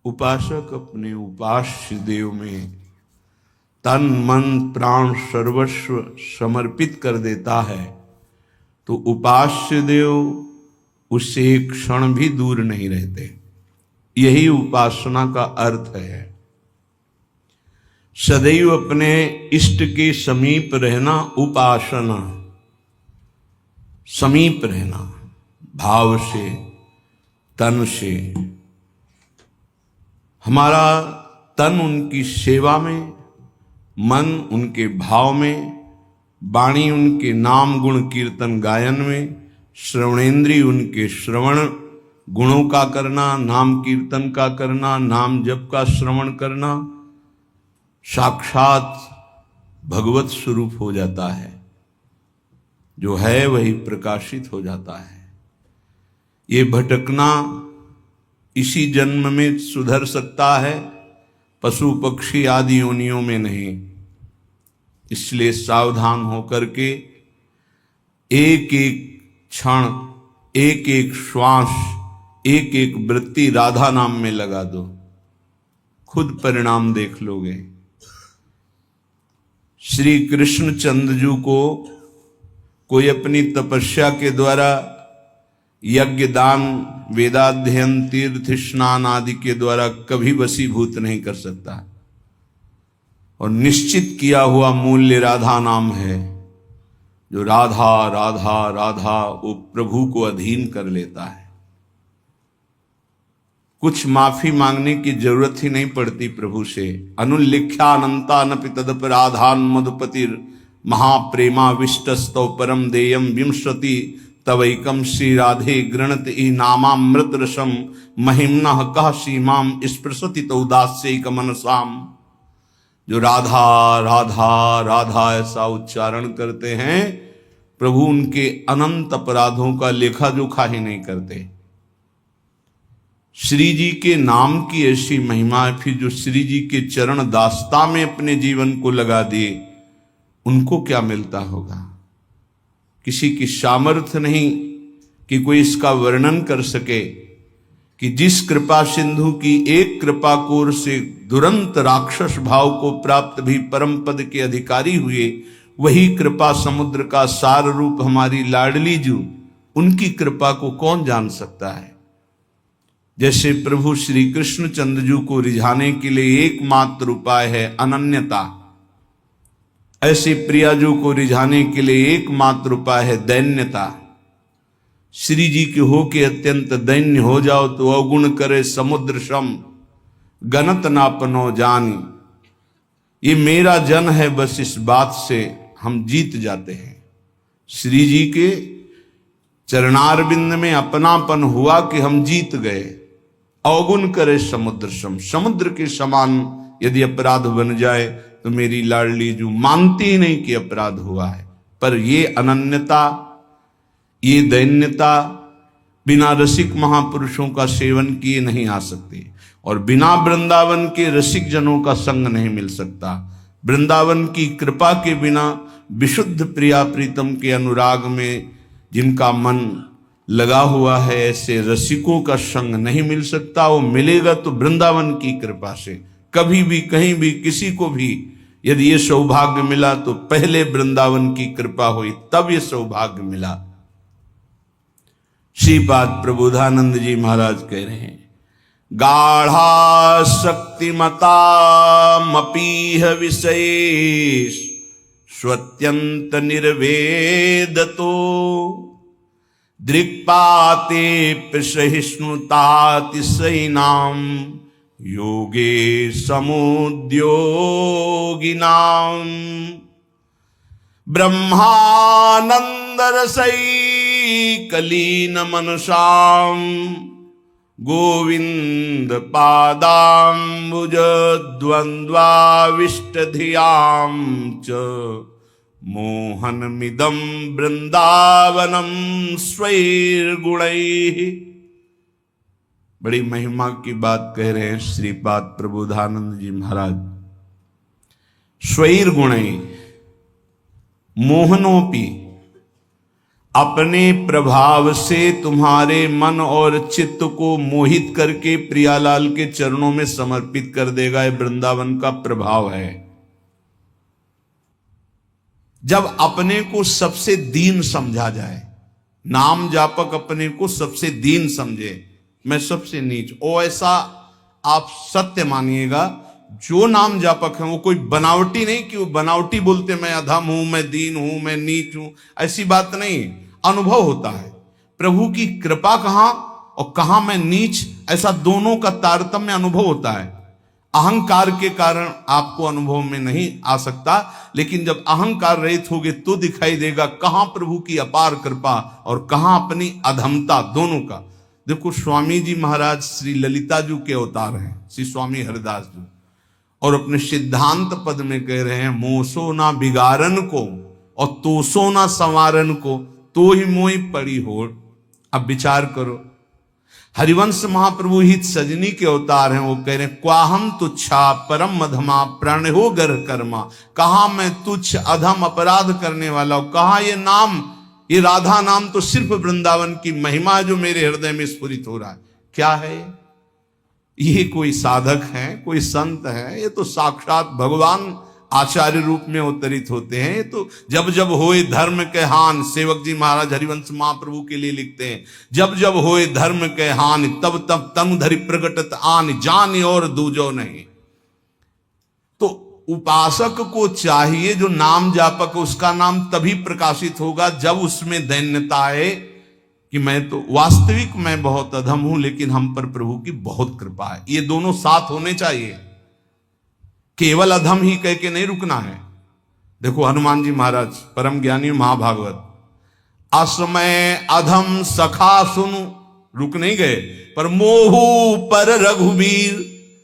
उपासक अपने उपास्य देव में तन मन प्राण सर्वस्व समर्पित कर देता है तो उपास्य देव उससे एक क्षण भी दूर नहीं रहते। यही उपासना का अर्थ है। सदैव अपने इष्ट के समीप रहना उपासना, समीप रहना भाव से, तन से। हमारा तन उनकी सेवा में, मन उनके भाव में, वाणी उनके नाम गुण कीर्तन गायन में, श्रवणेन्द्रिय उनके श्रवण गुणों का करना, नाम कीर्तन का करना, नाम जप का श्रवण करना, साक्षात भगवत स्वरूप हो जाता है। जो है वही प्रकाशित हो जाता है। ये भटकना इसी जन्म में सुधर सकता है, पशु पक्षी आदि योनियों में नहीं। इसलिए सावधान होकर के एक एक क्षण, एक एक श्वास, एक एक वृत्ति राधा नाम में लगा दो, खुद परिणाम देख लोगे। श्री कृष्णचंद्र को कोई अपनी तपस्या के द्वारा यज्ञ दान वेदाध्ययन तीर्थ स्नान आदि के द्वारा कभी वशीभूत नहीं कर सकता। और निश्चित किया हुआ मूल्य राधा नाम है। जो राधा राधा राधा वो प्रभु को अधीन कर लेता है। कुछ माफी मांगने की जरूरत ही नहीं पड़ती प्रभु से। अनुल्लिख्यानंता नपि तदपराधान मधुपतिर महाप्रेमा विष्टस्तौ परम देयम विंशति तवैकम श्री राधे गृणत ई नामामृत रसम महिम्न कह सीमाम स्पृशति तो दास्यैक मनसाम। जो राधा राधा राधा ऐसा उच्चारण करते हैं, प्रभु उनके अनंत अपराधों का लेखा जोखा ही नहीं करते। श्री जी के नाम की ऐसी महिमा है। फिर जो श्री जी के चरण दास्ता में अपने जीवन को लगा दिए, उनको क्या मिलता होगा। किसी की सामर्थ्य नहीं कि कोई इसका वर्णन कर सके कि जिस कृपा सिंधु की एक कृपा कोर से दुरंत राक्षस भाव को प्राप्त भी परम पद के अधिकारी हुए, वही कृपा समुद्र का सार रूप हमारी लाडली जू, उनकी कृपा को कौन जान सकता है। जैसे प्रभु श्री कृष्णचंद्र जी को रिझाने के लिए एकमात्र उपाय है अनन्यता, ऐसे प्रियाजू को रिझाने के लिए एकमात्र उपाय है दैन्यता। श्री जी के हो के अत्यंत दैन्य हो जाओ तो अवगुण करे समुद्र सम गनत नापनो जानी। ये मेरा जन है, बस इस बात से हम जीत जाते हैं। श्री जी के चरणारविंद में अपनापन हुआ कि हम जीत गए। अवगुण करे समुद्र सम, समुद्र के समान यदि अपराध बन जाए तो मेरी लाडली जो मानती ही नहीं कि अपराध हुआ है। पर ये अनन्यता, ये दैन्यता बिना रसिक महापुरुषों का सेवन किए नहीं आ सकती। और बिना वृंदावन के रसिक जनों का संग नहीं मिल सकता। वृंदावन की कृपा के बिना विशुद्ध प्रिया प्रीतम के अनुराग में जिनका मन लगा हुआ है, ऐसे रसिकों का संग नहीं मिल सकता। वो मिलेगा तो वृंदावन की कृपा से। कभी भी कहीं भी किसी को भी यदि ये सौभाग्य मिला तो पहले वृंदावन की कृपा हुई, तब ये सौभाग्य मिला। श्रीपाद प्रबोधानंद जी महाराज कह रहे हैं, गाढ़ा शक्तिमता मपीह विशेष स्वत्यंत निर्वेदतो दृक्पाते सहिष्णुतातिशयिनाम योगे समुद्योगिनाम ब्रह्मानंद रसैकलीन मनसाम गोविंद पादाम्बुज द्वंद्वाविष्ट धियाम च मोहनमिदं वृंदावनम स्वैर्गुणैः। बड़ी महिमा की बात कह रहे हैं श्रीपाद प्रबोधानंद जी महाराज। स्वैर्गुणैः मोहनोपि, अपने प्रभाव से तुम्हारे मन और चित्त को मोहित करके प्रियालाल के चरणों में समर्पित कर देगा। ये वृंदावन का प्रभाव है। जब अपने को सबसे दीन समझा जाए, नाम जापक अपने को सबसे दीन समझे, मैं सबसे नीच, ओ ऐसा आप सत्य मानिएगा। जो नाम जापक है वो कोई बनावटी नहीं कि वो बनावटी बोलते मैं अधम हूं, मैं दीन हूं, मैं नीच हूं, ऐसी बात नहीं। अनुभव होता है प्रभु की कृपा कहां और कहां मैं नीच, ऐसा दोनों का तारतम्य अनुभव होता है। अहंकार के कारण आपको अनुभव में नहीं आ सकता, लेकिन जब अहंकार रहित होगे तो दिखाई देगा कहां प्रभु की अपार कृपा और कहां अपनी अधमता, दोनों का। देखो स्वामी जी महाराज श्री ललिता जी के अवतार हैं, श्री स्वामी हरिदास जी, और अपने सिद्धांत पद में कह रहे हैं मोसो ना बिगारन को और तोसो ना संवारन को, तो ही मोई पड़ी होड़। अब विचार करो, हरिवंश महाप्रभु हित सजनी के अवतार हैं, वो कह रहे हैं क्वाहम तुच्छा परम मधमा प्रण हो गर कर्मा। कहा मैं तुच्छ अधम अपराध करने वाला हूं, कहा ये नाम, ये राधा नाम तो सिर्फ वृंदावन की महिमा जो मेरे हृदय में स्फुरित हो रहा है। क्या है ये? कोई साधक है, कोई संत है? ये तो साक्षात भगवान आचार्य रूप में अवतरित होते हैं। ये तो जब जब होए धर्म के हान, सेवक जी महाराज हरिवंश महाप्रभु के लिए लिखते हैं, जब जब होए धर्म के हान तब तब तन धरि प्रगटत आन, जान और दूजो नहीं। तो उपासक को चाहिए, जो नाम जापक उसका नाम तभी प्रकाशित होगा जब उसमें दैन्यता आए कि मैं तो वास्तविक मैं बहुत अधम हूं, लेकिन हम पर प्रभु की बहुत कृपा है। ये दोनों साथ होने चाहिए, केवल अधम ही कह के नहीं रुकना है। देखो हनुमान जी महाराज परम ज्ञानी महाभागवत, असमय अधम सखा सुनु, रुक नहीं गए, पर मोहू पर रघुवीर,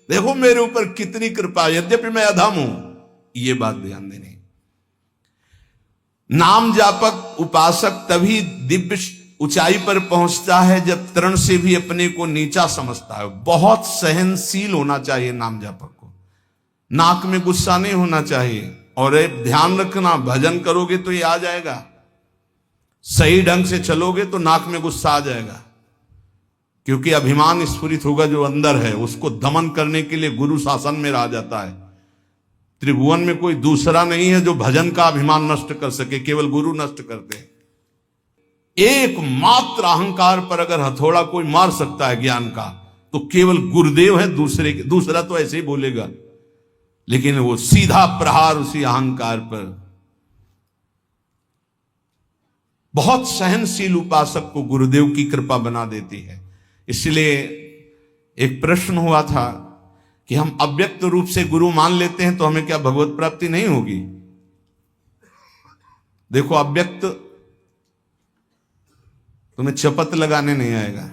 देखो मेरे ऊपर कितनी कृपा, यद्यपि मैं अधम हूं, ये बात ध्यान देनी। नाम जापक उपासक तभी दिव्य ऊंचाई पर पहुंचता है जब तरण से भी अपने को नीचा समझता है। बहुत सहनशील होना चाहिए नाम जापक को, नाक में गुस्सा नहीं होना चाहिए। और ध्यान रखना, भजन करोगे तो ये आ जाएगा, सही ढंग से चलोगे तो नाक में गुस्सा आ जाएगा, क्योंकि अभिमान स्फुरित होगा जो अंदर है, उसको दमन करने के लिए गुरु शासन में रह जाता है। त्रिभुवन में कोई दूसरा नहीं है जो भजन का अभिमान नष्ट कर सके, केवल गुरु नष्ट करते हैं। एकमात्र अहंकार पर अगर हथौड़ा कोई मार सकता है ज्ञान का, तो केवल गुरुदेव है, दूसरा तो ऐसे ही बोलेगा, लेकिन वो सीधा प्रहार उसी अहंकार पर। बहुत सहनशील उपासक को गुरुदेव की कृपा बना देती है। इसलिए एक प्रश्न हुआ था कि हम अव्यक्त रूप से गुरु मान लेते हैं तो हमें क्या भगवत प्राप्ति नहीं होगी? देखो अव्यक्त तुम्हें चपत लगाने नहीं आएगा,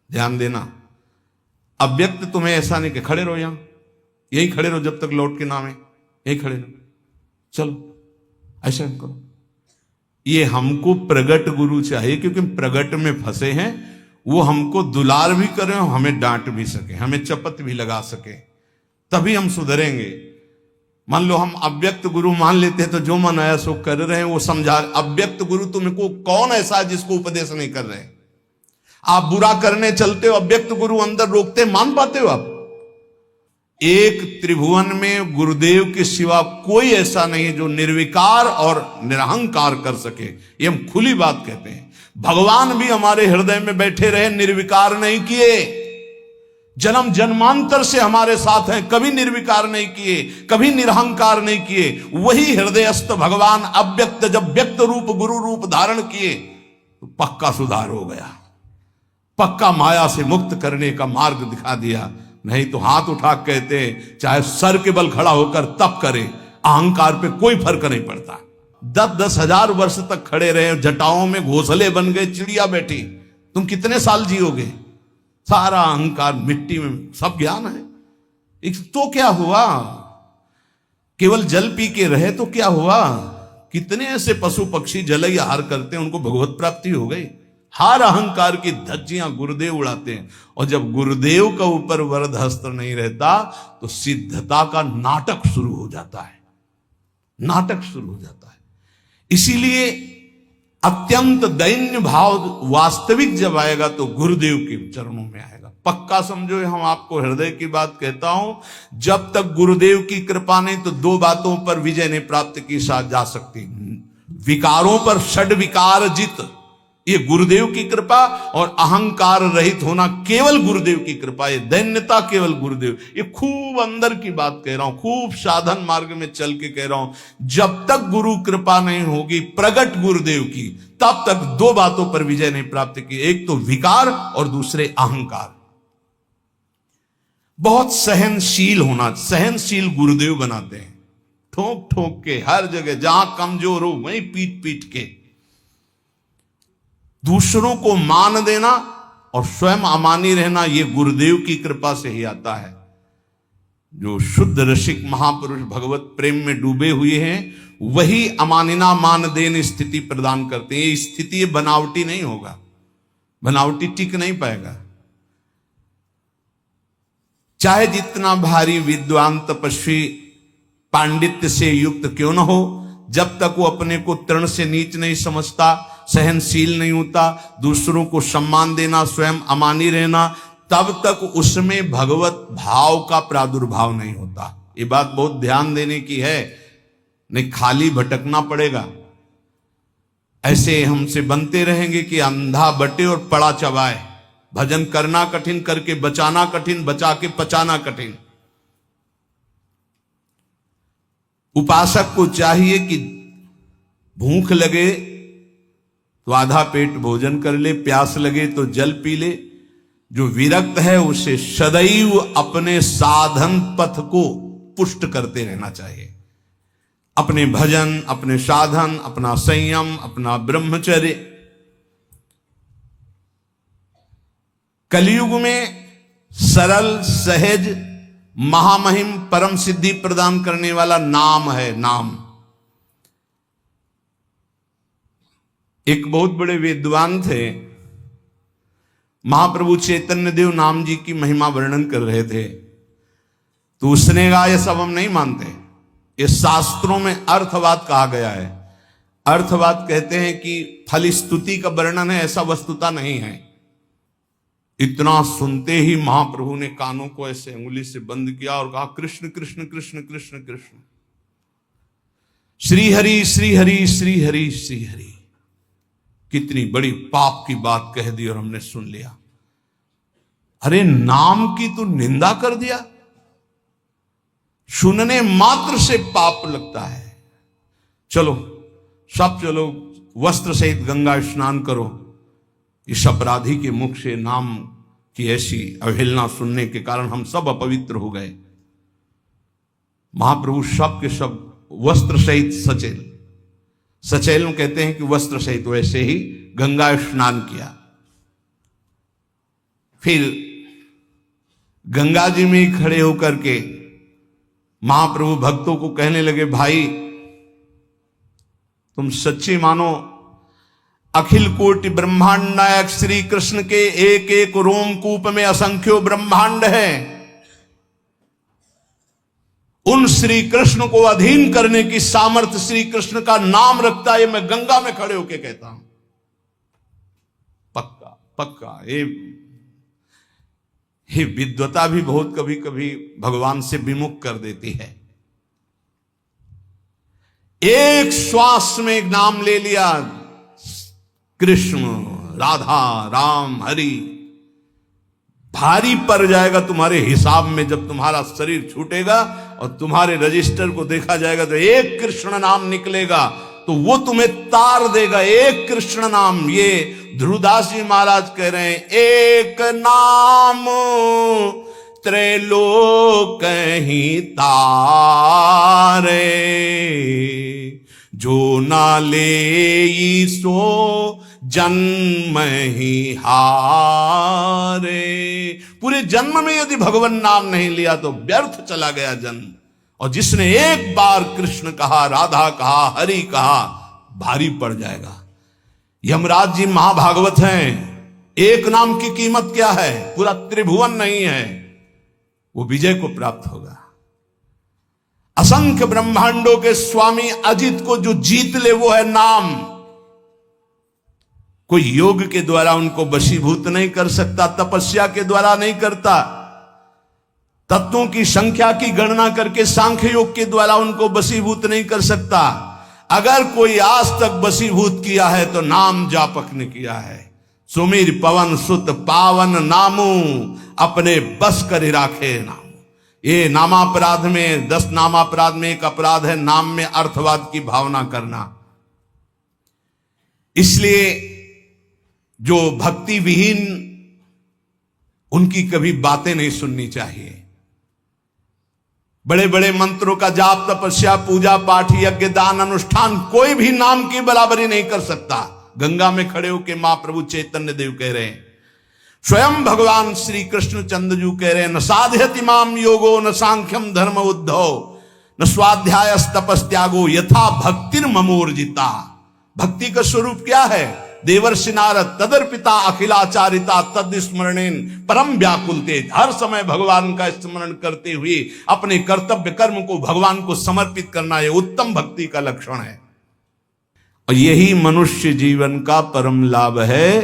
ध्यान देना। अव्यक्त तुम्हें ऐसा नहीं कि खड़े रहो, यहां यही खड़े रहो जब तक लौट के नाम है, यही खड़े रहो, चलो ऐसा करो। ये हमको प्रगट गुरु चाहिए, क्योंकि प्रगट में फंसे हैं। वो हमको दुलार भी करें, हमें डांट भी सके, हमें चपत भी लगा सके, तभी हम सुधरेंगे। मान लो हम अव्यक्त गुरु मान लेते हैं तो जो मन आया सो कर रहे हैं, वो समझा। अव्यक्त गुरु तुमको कौन ऐसा है जिसको उपदेश नहीं कर रहे? आप बुरा करने चलते हो, अव्यक्त गुरु अंदर रोकते, मान पाते हो आप? एक त्रिभुवन में गुरुदेव के सिवा कोई ऐसा नहीं है जो निर्विकार और निरहंकार कर सके। ये हम खुली बात कहते हैं। भगवान भी हमारे हृदय में बैठे रहे, निर्विकार नहीं किए। जन्म जन्मांतर से हमारे साथ हैं, कभी निर्विकार नहीं किए, कभी निरहंकार नहीं किए। वही हृदयस्थ भगवान अव्यक्त जब व्यक्त रूप गुरु रूप धारण किए तो पक्का सुधार हो गया, पक्का माया से मुक्त करने का मार्ग दिखा दिया। नहीं तो हाथ उठा कहते चाहे सर के बल खड़ा होकर तप करे, अहंकार पे कोई फर्क नहीं पड़ता। 10-10 हजार वर्ष तक खड़े रहे, जटाओं में घोंसले बन गए, चिड़िया बैठी, तुम कितने साल जियोगे? सारा अहंकार मिट्टी में, सब ज्ञान है तो क्या हुआ? केवल जल पी के रहे तो क्या हुआ? कितने ऐसे पशु पक्षी जल आहार करते हैं, उनको भगवत प्राप्ति हो गई। हर अहंकार की धज्जियां गुरुदेव उड़ाते हैं, और जब गुरुदेव का ऊपर वरद हस्त नहीं रहता तो सिद्धता का नाटक शुरू हो जाता है, नाटक शुरू हो जाता है। इसीलिए अत्यंत दैन्य भाव वास्तविक जब आएगा तो गुरुदेव के चरणों में आएगा। पक्का समझो, हम आपको हृदय की बात कहता हूं, जब तक गुरुदेव की कृपा नहीं तो दो बातों पर विजय नहीं प्राप्त की जा सकती। विकारों पर षड विकार जित, ये गुरुदेव की कृपा, और अहंकार रहित होना केवल गुरुदेव की कृपा, ये दैन्यता केवल गुरुदेव। ये खूब अंदर की बात कह रहा हूं, खूब साधन मार्ग में चल के कह रहा हूं। जब तक गुरु कृपा नहीं होगी प्रगट गुरुदेव की, तब तक दो बातों पर विजय नहीं प्राप्त की, एक तो विकार और दूसरे अहंकार। बहुत सहनशील होना, सहनशील गुरुदेव बनाते हैं, ठोक ठोक के हर जगह, जहां कमजोर हो वहीं पीट पीट के। दूसरों को मान देना और स्वयं अमानी रहना, यह गुरुदेव की कृपा से ही आता है। जो शुद्ध रसिक महापुरुष भगवत प्रेम में डूबे हुए हैं, वही अमानिना मान देन स्थिति प्रदान करते हैं। ये स्थिति बनावटी नहीं होगा, बनावटी टिक नहीं पाएगा। चाहे जितना भारी विद्वान तपस्वी पांडित्य से युक्त क्यों न हो, जब तक वो अपने को तृण से नीच नहीं समझता, सहनशील नहीं होता, दूसरों को सम्मान देना, स्वयं अमानी रहना, तब तक उसमें भगवत भाव का प्रादुर्भाव नहीं होता। ये बात बहुत ध्यान देने की है, नहीं खाली भटकना पड़ेगा। ऐसे हमसे बनते रहेंगे कि अंधा बटे और पड़ा चबाए, भजन करना कठिन, करके बचाना कठिन, बचा के पचाना कठिन। उपासक को चाहिए कि भूख लगे तो आधा पेट भोजन कर ले, प्यास लगे तो जल पी ले। जो विरक्त है उसे सदैव अपने साधन पथ को पुष्ट करते रहना चाहिए। अपने भजन, अपने साधन, अपना संयम, अपना ब्रह्मचर्य। कलयुग में सरल, सहज, महामहिम, परम सिद्धि प्रदान करने वाला नाम है, नाम। एक बहुत बड़े विद्वान थे, महाप्रभु चैतन्य देव नाम जी की महिमा वर्णन कर रहे थे, तो उसने कहा यह सब हम नहीं मानते, ये शास्त्रों में अर्थवाद कहा गया है। अर्थवाद कहते हैं कि फल स्तुति का वर्णन है, ऐसा वस्तुता नहीं है। इतना सुनते ही महाप्रभु ने कानों को ऐसे अंगुली से बंद किया और कहा कृष्ण कृष्ण कृष्ण कृष्ण कृष्ण, श्री हरि श्री हरि श्री हरि श्री हरि। कितनी बड़ी पाप की बात कह दी और हमने सुन लिया। अरे नाम की तो निंदा कर दिया, सुनने मात्र से पाप लगता है। चलो सब चलो, वस्त्र सहित गंगा स्नान करो। इस अपराधी के मुख से नाम की ऐसी अवहेलना सुनने के कारण हम सब अपवित्र हो गए। महाप्रभु सब के सब वस्त्र सहित सचेल, सचेल में कहते हैं कि वस्त्र सहित, वैसे ही गंगा स्नान किया। फिर गंगा जी में ही खड़े होकर के महाप्रभु भक्तों को कहने लगे, भाई तुम सच्ची मानो, अखिल कोटि ब्रह्मांड नायक श्री कृष्ण के एक एक रोमकूप में असंख्यों ब्रह्मांड है। उन श्री कृष्ण को अधीन करने की सामर्थ्य श्री कृष्ण का नाम रखता है, मैं गंगा में खड़े होकर कहता हूं। पक्का पक्का। ये विद्वता भी बहुत कभी कभी भगवान से विमुख कर देती है। एक श्वास में एक नाम ले लिया, कृष्ण, राधा, राम, हरि। भारी पड़ जाएगा तुम्हारे हिसाब में जब तुम्हारा शरीर छूटेगा और तुम्हारे रजिस्टर को देखा जाएगा तो एक कृष्ण नाम निकलेगा, तो वो तुम्हें तार देगा। एक कृष्ण नाम, ये ध्रुवदास जी महाराज कह रहे हैं, एक नाम त्रैलोक ही तारे, जो ना ले सो जन्म ही हारे। पूरे जन्म में यदि भगवान नाम नहीं लिया तो व्यर्थ चला गया जन्म। और जिसने एक बार कृष्ण कहा, राधा कहा, हरि कहा, भारी पड़ जाएगा। यमराज जी महाभागवत हैं, एक नाम की कीमत क्या है, पूरा त्रिभुवन नहीं है, वो विजय को प्राप्त होगा। असंख्य ब्रह्मांडों के स्वामी अजित को जो जीत ले वो है नाम। कोई योग के द्वारा उनको वशीभूत नहीं कर सकता, तपस्या के द्वारा नहीं करता, तत्वों की संख्या की गणना करके सांख्य योग के द्वारा उनको वशीभूत नहीं कर सकता। अगर कोई आज तक वशीभूत किया है तो नाम जापक ने किया है। सुमीर पवन सुत पावन नामू, अपने बस कर राखे नाम। ये नामापराध में 10 नामापराध में एक अपराध है नाम में अर्थवाद की भावना करना। इसलिए जो भक्ति विहीन, उनकी कभी बातें नहीं सुननी चाहिए। बड़े बड़े मंत्रों का जाप, तपस्या, पूजा पाठ, यज्ञ, दान, अनुष्ठान कोई भी नाम की बराबरी नहीं कर सकता। गंगा में खड़े होकर महाप्रभु चैतन्य देव कह रहे हैं, स्वयं भगवान श्री कृष्ण चंद्रजू कह रहे हैं, न साध्यति माम योगो न सांख्यम धर्म उद्धव न स्वाध्याय तपस्त्यागो यथा भक्तिर ममोर्जिता। भक्ति का स्वरूप क्या है? देवर्षि नारद तदर्पिता अखिलाचारिता तद स्मरणेन परम व्याकुलते। हर समय भगवान का स्मरण करते हुए अपने कर्तव्य कर्म को भगवान को समर्पित करना, यह उत्तम भक्ति का लक्षण है। और यही मनुष्य जीवन का परम लाभ है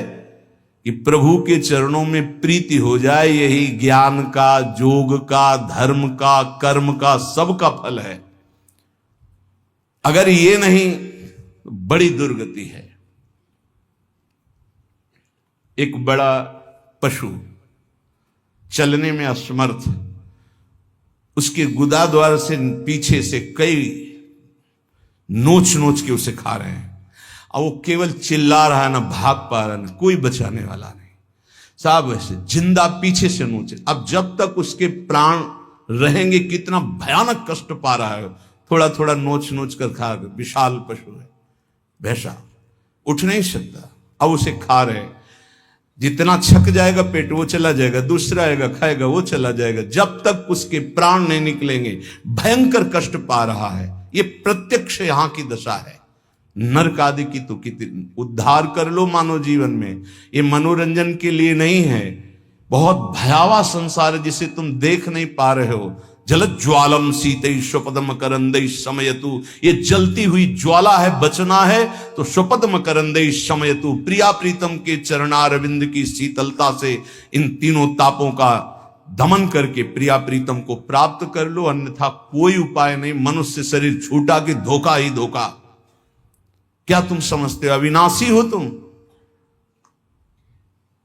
कि प्रभु के चरणों में प्रीति हो जाए। यही ज्ञान का, योग का, धर्म का, कर्म का, सबका फल है। अगर ये नहीं, बड़ी दुर्गति है। एक बड़ा पशु चलने में असमर्थ, उसके गुदा द्वार से पीछे से कई नोच नोच के उसे खा रहे हैं, और वो केवल चिल्ला रहा है, ना भाग पा रहा, ना कोई बचाने वाला नहीं। साहब वैसे जिंदा पीछे से नोचे। अब जब तक उसके प्राण रहेंगे, कितना भयानक कष्ट पा रहा है। थोड़ा थोड़ा नोच नोच कर खा, विशाल पशु है, भैंसा उठ नहीं सकता, अब उसे खा रहे। जितना छक जाएगा पेट वो चला जाएगा, दूसरा आएगा खाएगा वो चला जाएगा, जब तक उसके प्राण नहीं निकलेंगे। भयंकर कष्ट पा रहा है। ये प्रत्यक्ष यहां की दशा है। नरक आदि की तो कितनी उद्धार कर लो मानव जीवन में, ये मनोरंजन के लिए नहीं है। बहुत भयावह संसार है जिसे तुम देख नहीं पा रहे हो। जलज्ज्वालम शीतै स्वपद मकरंदै शमयतु, ये जलती हुई ज्वाला है, बचना है तो स्वपद मकरंदै शमयतु, प्रिया प्रीतम के चरणारविंद की शीतलता से इन तीनों तापों का दमन करके प्रिया प्रीतम को प्राप्त कर लो, अन्यथा कोई उपाय नहीं। मनुष्य शरीर छूटा कि धोखा ही धोखा। क्या तुम समझते हो अविनाशी हो तुम?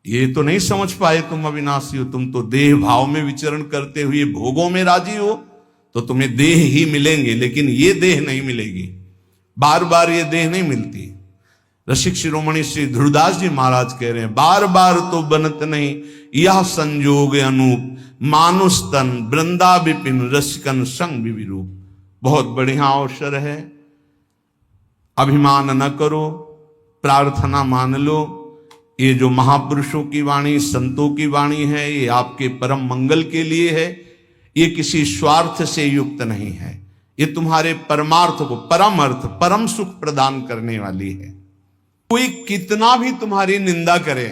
ये तो नहीं समझ पाए तुम अविनाशी हो। तुम तो देह भाव में विचरण करते हुए भोगों में राजी हो, तो तुम्हें देह ही मिलेंगे, लेकिन ये देह नहीं मिलेगी। बार बार ये देह नहीं मिलती। रसिक शिरोमणि श्री ध्रुवदास जी महाराज कह रहे हैं, बार बार तो बनत नहीं यह संजोग अनूप, मानुष तन वृंदा विपिन रसिकन संग विरूप। बहुत बढ़िया अवसर है, अभिमान न करो, प्रार्थना मान लो। ये जो महापुरुषों की वाणी, संतों की वाणी है, ये आपके परम मंगल के लिए है। ये किसी स्वार्थ से युक्त नहीं है। ये तुम्हारे परमार्थ को, परम अर्थ, परम सुख प्रदान करने वाली है। कोई कितना भी तुम्हारी निंदा करे,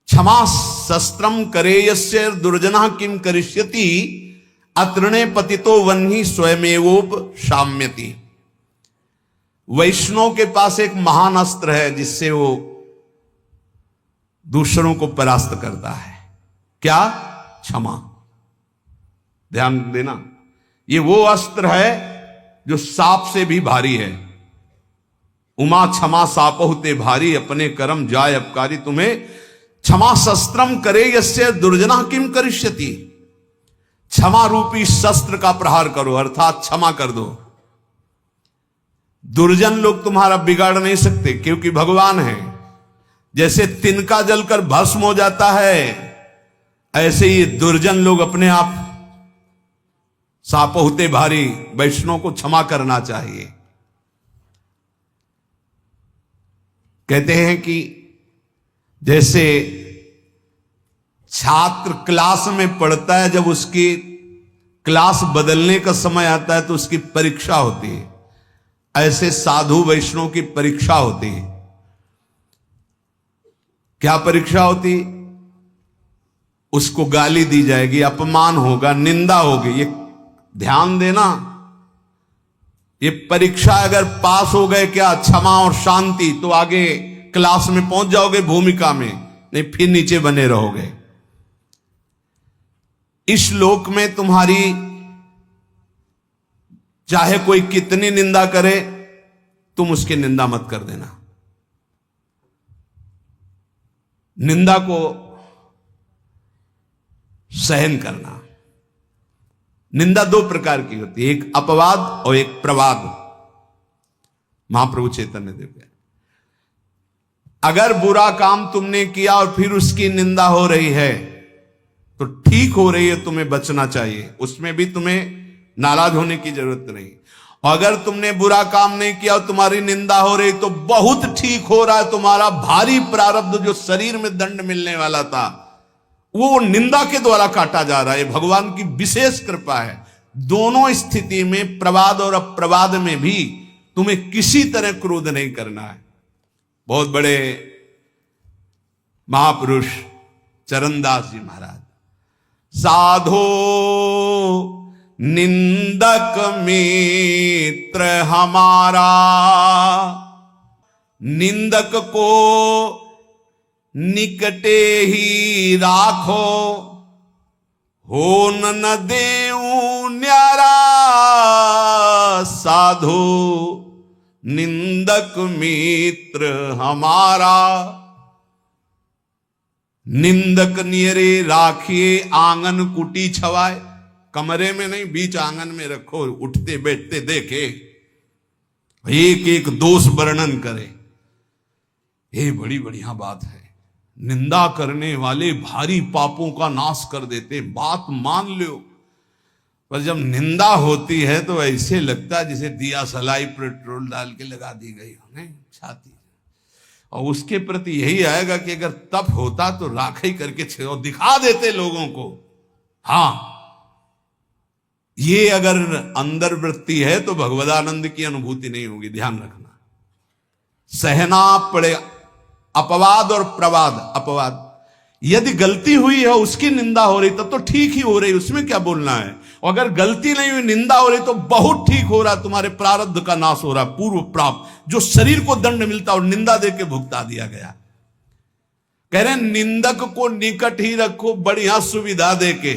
क्षमा शस्त्रम करे यस्य दुर्जना किम करिष्यति, अतृणे पतितो वह्नि स्वयमेवोप शाम्यति। वैष्णव के पास एक महान अस्त्र है जिससे वो दूसरों को परास्त करता है। क्या? क्षमा। ध्यान देना, ये वो अस्त्र है जो सांप से भी भारी है। उमा क्षमा सापहुते भारी, अपने कर्म जाय अपकारी तुम्हें। क्षमा शस्त्रम करे यस्य दुर्जना किम करिष्यति, क्षमा रूपी शस्त्र का प्रहार करो, अर्थात क्षमा कर दो। दुर्जन लोग तुम्हारा बिगाड़ नहीं सकते, क्योंकि भगवान है। जैसे तिनका जलकर भस्म हो जाता है, ऐसे ही दुर्जन लोग अपने आप सापहुते भारी। वैष्णव को क्षमा करना चाहिए। कहते हैं कि जैसे छात्र क्लास में पढ़ता है, जब उसकी क्लास बदलने का समय आता है तो उसकी परीक्षा होती है, ऐसे साधु वैष्णव की परीक्षा होती है। क्या परीक्षा होती? उसको गाली दी जाएगी, अपमान होगा, निंदा होगी। ये ध्यान देना, ये परीक्षा अगर पास हो गए क्या, क्षमा और शांति, तो आगे क्लास में पहुंच जाओगे भूमिका में, नहीं फिर नीचे बने रहोगे। इस लोक में तुम्हारी चाहे कोई कितनी निंदा करे, तुम उसकी निंदा मत कर देना। निंदा को सहन करना। निंदा दो प्रकार की होती है, एक अपवाद और एक प्रवाद। महाप्रभु चैतन्य देव कहते, अगर बुरा काम तुमने किया और फिर उसकी निंदा हो रही है तो ठीक हो रही है, तुम्हें बचना चाहिए, उसमें भी तुम्हें नाराज होने की जरूरत नहीं। और अगर तुमने बुरा काम नहीं किया और तुम्हारी निंदा हो रही तो बहुत ठीक हो रहा है, तुम्हारा भारी प्रारब्ध जो शरीर में दंड मिलने वाला था वो निंदा के द्वारा काटा जा रहा है। भगवान की विशेष कृपा है। दोनों स्थिति में, प्रवाद और अप्रवाद में भी तुम्हें किसी तरह क्रोध नहीं करना है। बहुत बड़े महापुरुष चरणदास जी महाराज, साधो निंदक मित्र हमारा, निंदक को निकटे ही राखो, हो न देऊ न्यारा, साधो निंदक मित्र हमारा। निंदक नियरे राखिए आंगन कुटी छवाए, कमरे में नहीं बीच आंगन में रखो, उठते बैठते देखे, एक एक दोष वर्णन करे, ये बड़ी बढ़िया बात है। निंदा करने वाले भारी पापों का नाश कर देते, बात मान लो। पर जब निंदा होती है तो ऐसे लगता है जैसे दिया सलाई पेट्रोल डाल के लगा दी गई हो, नहीं छाती। और उसके प्रति यही आएगा कि अगर तप होता तो राखी करके दिखा देते लोगों को। हाँ, ये अगर अंदर वृत्ति है तो भगवदानंद की अनुभूति नहीं होगी, ध्यान रखना। सहना पड़े अपवाद और प्रवाद। अपवाद, यदि गलती हुई है उसकी निंदा हो रही तब तो ठीक ही हो रही, उसमें क्या बोलना है। और अगर गलती नहीं हुई, निंदा हो रही तो बहुत ठीक हो रहा, तुम्हारे प्रारब्ध का नाश हो रहा, पूर्व प्राप्त जो शरीर को दंड मिलता और निंदा देके भुगता दिया गया। कह रहे निंदक को निकट ही रखो, बढ़िया सुविधा देके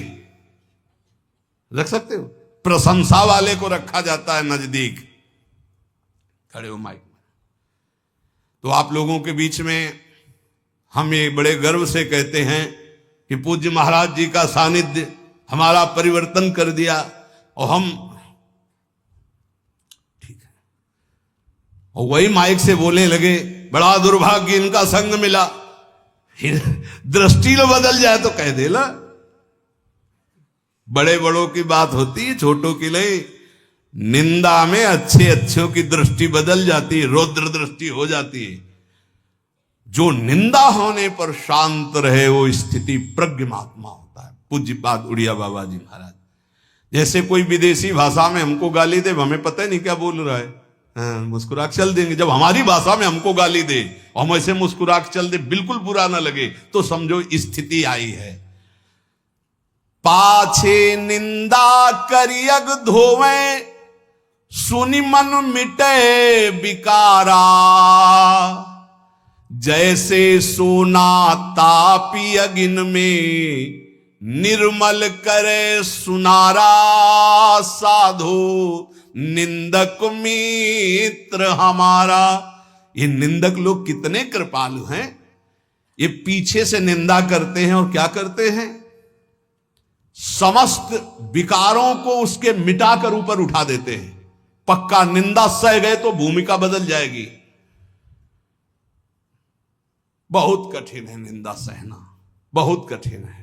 रख सकते हो। प्रशंसा वाले को रखा जाता है नजदीक, खड़े हो माइक में। तो आप लोगों के बीच में हम ये बड़े गर्व से कहते हैं कि पूज्य महाराज जी का सानिध्य हमारा परिवर्तन कर दिया। और हम ठीक है, और वही माइक से बोलने लगे बड़ा दुर्भाग्य इनका संग मिला। दृष्टि बदल जाए तो कह दे ला, बड़े बड़ों की बात होती है, छोटों की नहीं। निंदा में अच्छे अच्छों की दृष्टि बदल जाती है, रौद्र दृष्टि हो जाती है। जो निंदा होने पर शांत रहे वो स्थिति प्रज्ञ महात्मा होता है। पूज्यपाद उड़िया बाबा जी महाराज, जैसे कोई विदेशी भाषा में हमको गाली दे, हमें पता ही नहीं क्या बोल रहा है, मुस्कुरा के चल देंगे। जब हमारी भाषा में हमको गाली दे और हम ऐसे मुस्कुरा के चल दे, बिल्कुल बुरा ना लगे, तो समझो स्थिति आई है। पाछे निंदा करियग धोवे, सुनि मन मिटे विकारा, जैसे सोना तापी अगिन में, निर्मल करे सुनारा, साधो निंदक मित्र हमारा। ये निंदक लोग कितने कृपालु हैं। ये पीछे से निंदा करते हैं और क्या करते हैं, समस्त विकारों को उसके मिटाकर ऊपर उठा देते हैं। पक्का निंदा सह गए तो भूमिका बदल जाएगी। बहुत कठिन है निंदा सहना, बहुत कठिन है।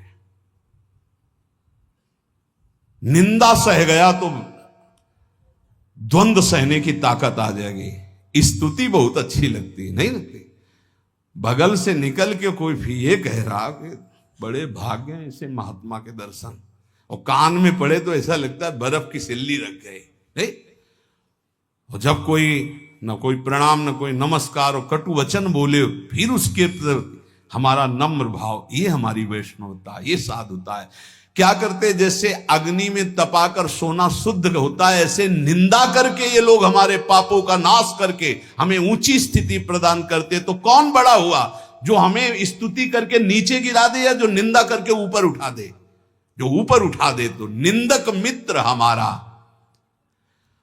निंदा सह गया तो द्वंद्व सहने की ताकत आ जाएगी। स्तुति बहुत अच्छी लगती है, नहीं लगती। बगल से निकल के कोई भी ये कह रहा कि बड़े भाग्य हैं इसे महात्मा के दर्शन, और कान में पड़े तो ऐसा लगता है बर्फ की सिल्ली रख गई, नहीं। और जब कोई न कोई प्रणाम न कोई नमस्कार और कटु वचन बोले, फिर उसके हमारा नम्र भाव, ये हमारी वैष्णवता, ये साधुता है। क्या करते, जैसे अग्नि में तपाकर सोना शुद्ध होता है, ऐसे निंदा करके ये लोग हमारे पापों का नाश करके हमें ऊंची स्थिति प्रदान करते। तो कौन बड़ा हुआ, जो हमें स्तुति करके नीचे गिरा दे या जो निंदा करके ऊपर उठा दे? जो ऊपर उठा दे। तो निंदक मित्र हमारा।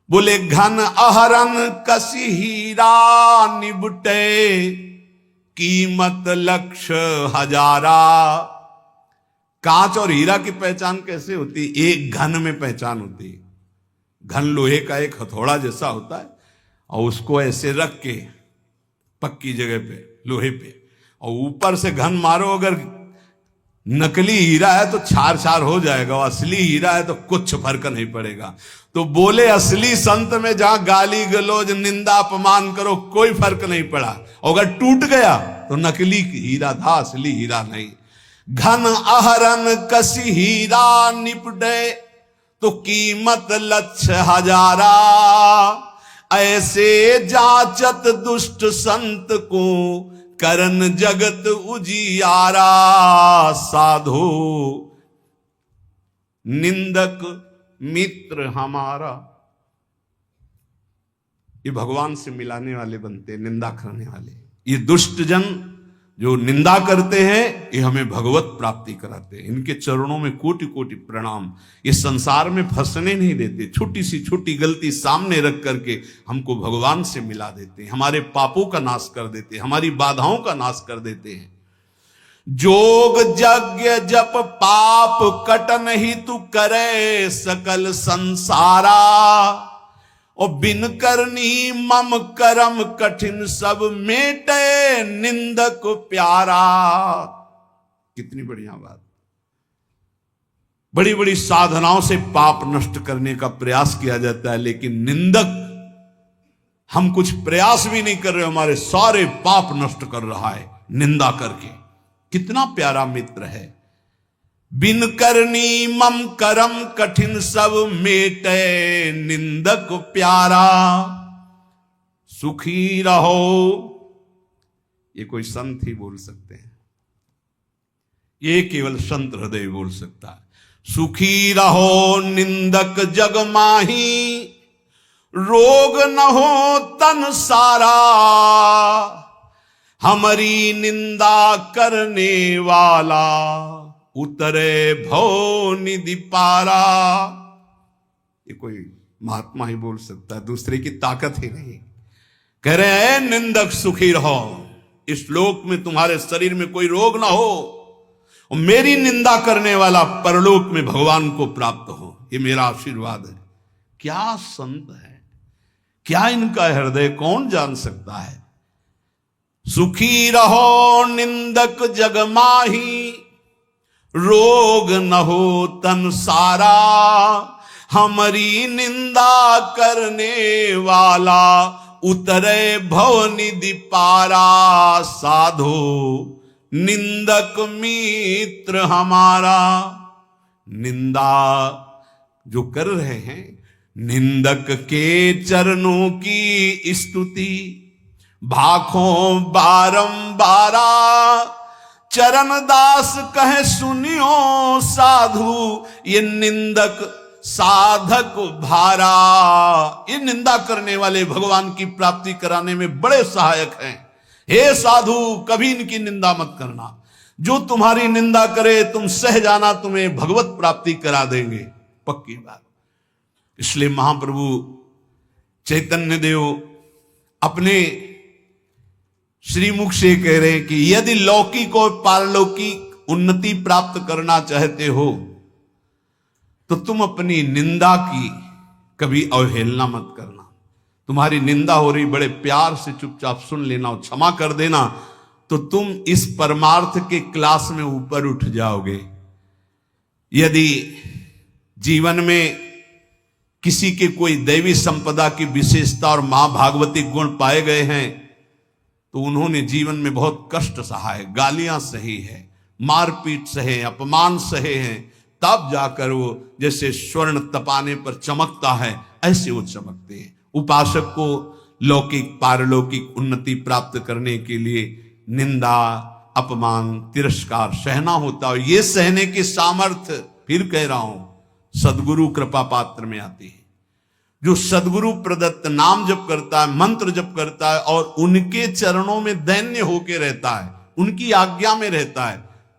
बोले घन अहरन कसी हीरा निबटे, कीमत लक्ष हजारा। कांच और हीरा की पहचान कैसे होती? एक घन में पहचान होती है। घन लोहे का एक हथौड़ा जैसा होता है, और उसको ऐसे रख के पक्की जगह पे, लोहे पे, और ऊपर से घन मारो। अगर नकली हीरा है तो छार छार हो जाएगा, और असली हीरा है तो कुछ फर्क नहीं पड़ेगा। तो बोले असली संत में जहां गाली गलौज निंदा अपमान करो कोई फर्क नहीं पड़ा, अगर टूट गया तो नकली हीरा था, असली हीरा नहीं। घन अहरन कसी हीरा निपटे, तो कीमत लक्ष हजारा। ऐसे जाचत दुष्ट संत को, करन जगत उजियारा। साधो निंदक मित्र हमारा। ये भगवान से मिलाने वाले बनते, निंदा करने वाले। ये दुष्ट जन जो निंदा करते हैं, ये हमें भगवत प्राप्ति कराते हैं। इनके चरणों में कोटि कोटि प्रणाम। ये संसार में फंसने नहीं देते, छोटी सी छोटी गलती सामने रख करके हमको भगवान से मिला देते हैं, हमारे पापों का नाश कर देते हैं, हमारी बाधाओं का नाश कर देते हैं। जोग यज्ञ जप पाप कटन ही तू करे, सकल संसारा। और बिन करनी मम करम कठिन, सब मेटे निंदक प्यारा। कितनी बढ़िया बात। बड़ी बड़ी साधनाओं से पाप नष्ट करने का प्रयास किया जाता है, लेकिन निंदक, हम कुछ प्रयास भी नहीं कर रहे, हमारे सारे पाप नष्ट कर रहा है निंदा करके। कितना प्यारा मित्र है। बिन करनी मम करम कठिन, सब मेटे निंदक प्यारा। सुखी रहो, ये कोई संत ही बोल सकते हैं, ये केवल संत हृदय बोल सकता है। सुखी रहो निंदक जग माही, रोग न हो तन सारा। हमारी निंदा करने वाला, उतरे भव निधि पारा। ये कोई महात्मा ही बोल सकता है, दूसरे की ताकत ही नहीं। कह रहे हैं निंदक सुखी रहो, इस लोक में तुम्हारे शरीर में कोई रोग ना हो, और मेरी निंदा करने वाला परलोक में भगवान को प्राप्त हो। ये मेरा आशीर्वाद है। क्या संत है, क्या इनका हृदय कौन जान सकता है। सुखी रहो निंदक जग माही, रोग न हो तन सारा। हमारी निंदा करने वाला, उतरे भव निधि पारा। साधो निंदक मित्र हमारा। निंदा जो कर रहे हैं, निंदक के चरणों की स्तुति भाखों बारंबारा। चरण दास कहे सुनियो साधु, ये निंदक साधक भारा। ये निंदा करने वाले भगवान की प्राप्ति कराने में बड़े सहायक हैं। हे साधु, कभी इनकी निंदा मत करना। जो तुम्हारी निंदा करे तुम सह जाना, तुम्हें भगवत प्राप्ति करा देंगे, पक्की बात। इसलिए महाप्रभु चैतन्य देव अपने श्रीमुख से कह रहे हैं कि यदि लौकिक और पारलौकिक उन्नति प्राप्त करना चाहते हो, तो तुम अपनी निंदा की कभी अवहेलना मत करना। तुम्हारी निंदा हो रही, बड़े प्यार से चुपचाप सुन लेना और क्षमा कर देना, तो तुम इस परमार्थ के क्लास में ऊपर उठ जाओगे। यदि जीवन में किसी के कोई दैवी संपदा की विशेषता और मां भागवती गुण पाए गए हैं, तो उन्होंने जीवन में बहुत कष्ट सहा है, गालियां सही है, मारपीट सहे, अपमान सहे हैं, तब जाकर वो जैसे स्वर्ण तपाने पर चमकता है, ऐसे वो चमकते हैं। उपासक को लौकिक पारलौकिक उन्नति प्राप्त करने के लिए निंदा, अपमान, तिरस्कार सहना होता है। ये सहने की सामर्थ्य फिर कह रहा हूं, सदगुरु कृपा पात्र में आती है। जो सदगुरु प्रदत्त नाम जप करता है, मंत्र जप करता है और उनके चरणों में दैन्य होके रहता है, उनकी आज्ञा में रहता है,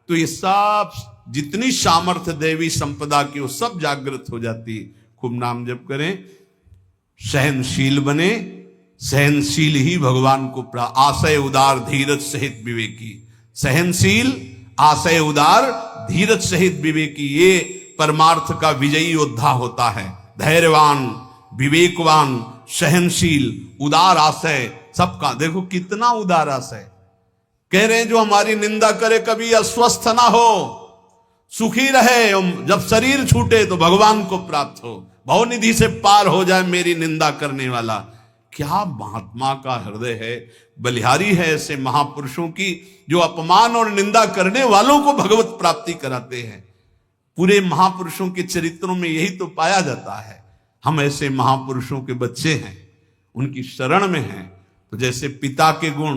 तो ये सब जितनी सामर्थ्य देवी संपदा की वो सब जागृत हो जाती है। खूब नाम जप करें, सहनशील बने, सहनशील ही भगवान को आशय उदार धीरज सहित विवेकी। सहनशील, आशय उदार, धीरज सहित विवेकी, ये परमार्थ का विजयी योद्धा होता है। धैर्यवान, विवेकवान, सहनशील, उदार आशय सबका। देखो कितना उदार आशय। कह रहे हैं जो हमारी निंदा करे कभी अस्वस्थ ना हो, सुखी रहे, जब शरीर छूटे तो भगवान को प्राप्त हो, भवनिधि से पार हो जाए मेरी निंदा करने वाला। क्या महात्मा का हृदय है, बलिहारी है ऐसे महापुरुषों की, जो अपमान और निंदा करने वालों को भगवत प्राप्ति कराते हैं। पूरे महापुरुषों के चरित्रों में यही तो पाया जाता है। हम ऐसे महापुरुषों के बच्चे हैं, उनकी शरण में हैं, तो जैसे पिता के गुण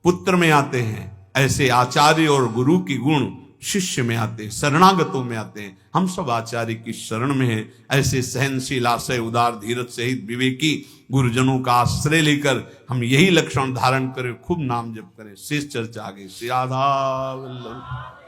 पुत्र में आते हैं, ऐसे आचार्य और गुरु की गुण शिष्य में आते हैं, शरणागतों में आते हैं। हम सब आचार्य की शरण में हैं। ऐसे सहनशील, आशय उदार, धीरज सहित विवेकी गुरुजनों का आश्रय लेकर हम यही लक्षण धारण करें, खूब नाम जप करें। शेष चर्चा आगे। श्री राधा वल्लभ।